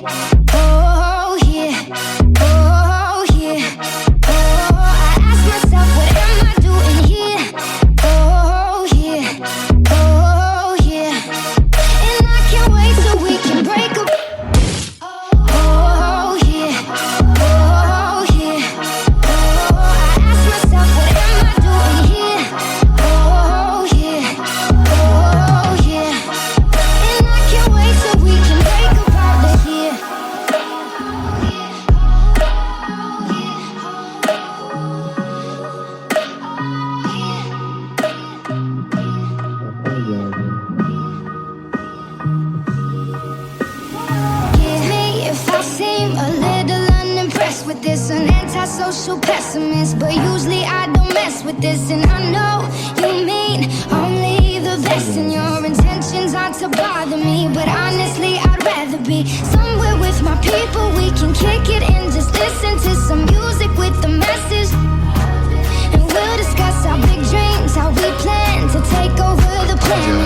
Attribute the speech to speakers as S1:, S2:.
S1: oh yeah, oh yeah, oh. I ask myself, what am I doing here? Oh yeah, oh yeah, and I can't wait till we can break up. Oh yeah, oh yeah, oh. I ask myself, what am I doing here? Oh yeah, oh yeah, and I can't wait till we can break up out of here. Forgive me if I seem a little unimpressed with this, an antisocial pessimist, but usually I don't mess with this. And I know you mean only the best, and your intentions aren't to bother me, but honestly I'd rather be somewhere with my people. We can kick it and just listen to some music with the message, and we'll discuss our big dreams, how we plan to take over the planet.